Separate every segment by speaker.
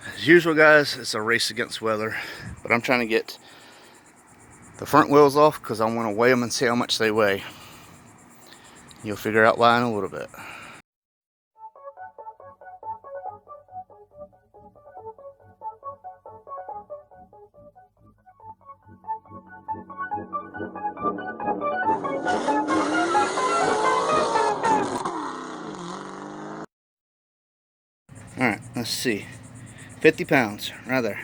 Speaker 1: As usual, guys, it's a race against weather, but I'm trying to get the front wheels off because I want to weigh them and see how much they weigh. You'll figure out why in a little bit. Alright, let's see. 50 pounds, right there,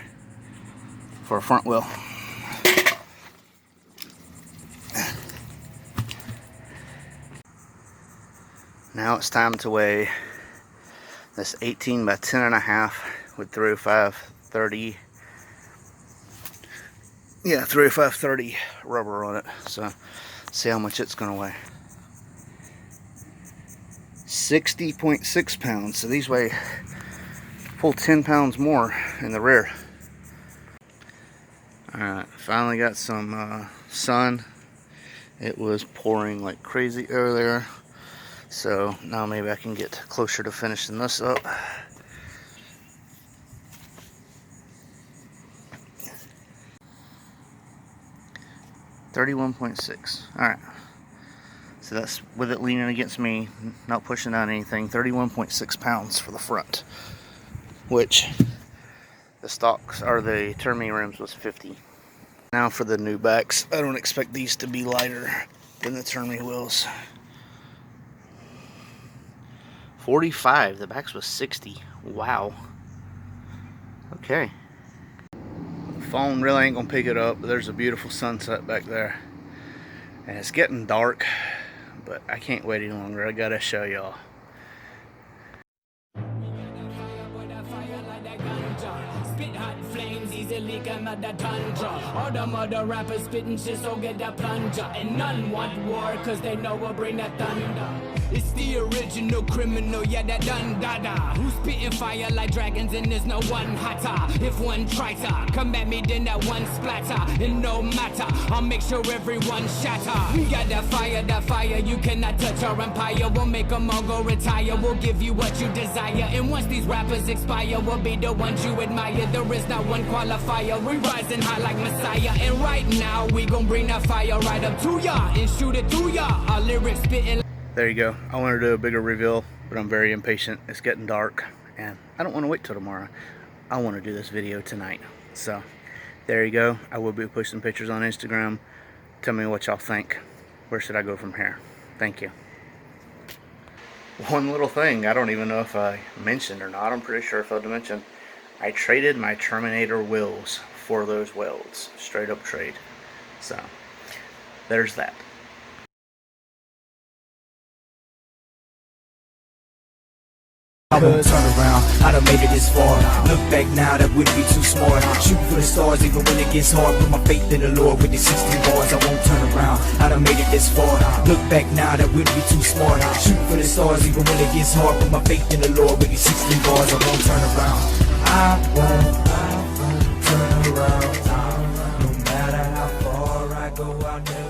Speaker 1: for a front wheel. Now it's time to weigh this 18 by 10 and a half with 305/30. Yeah, 305/30 rubber on it. So, see how much it's going to weigh. 60.6 pounds. So these weigh full 10 pounds more in the rear. Alright, finally got some sun. It was pouring like crazy earlier. So now maybe I can get closer to finishing this up. $31.6. Alright. So that's with it leaning against me, not pushing down anything. 31.6 pounds for the front. Which the stocks or the turn me rims was 50. Now for the new backs. I don't expect these to be lighter than the turn me wheels. 45. The backs was 60. Wow. Okay. The phone really ain't gonna pick it up, but there's a beautiful sunset back there. And it's getting dark, but I can't wait any longer. I gotta show y'all.
Speaker 2: All the mother rappers spitting shit, so get that plunger. And none want war, cause they know we'll bring that thunder. It's the original criminal, yeah, that done dada. Who's spitting fire like dragons and there's no one hotter. If one try to come at me, then that one splatter. And no matter, I'll make sure everyone shatter. We got that fire, you cannot touch our empire. We'll make them all go retire, we'll give you what you desire. And once these rappers expire, we'll be the ones you admire. There is not one qualifier, we rising high like Messiah. And right now, we gon' bring that fire right up to ya and shoot it through ya. Our lyrics spitting.
Speaker 1: There you go. I wanted to do a bigger reveal, but I'm very impatient. It's getting dark, and I don't want to wait till tomorrow. I want to do this video tonight. So, there you go. I will be posting pictures on Instagram. Tell me what y'all think. Where should I go from here? Thank you. One little thing, I don't even know if I mentioned or not. I'm pretty sure I failed to mention. I traded my Terminator wheels for those welds. Straight up trade. So, there's that.
Speaker 3: I won't turn around, I done made it this far. Look back now, that wouldn't be too smart. Shoot for the stars even when it gets hard. Put my faith in the Lord with these 16 bars. I won't turn around, I done made it this far. Look back now, that wouldn't be too smart. Shoot for the stars even when it gets hard. Put my faith in the Lord with these 16 bars. I won't turn around, I won't turn around. No matter how far I go, I'll never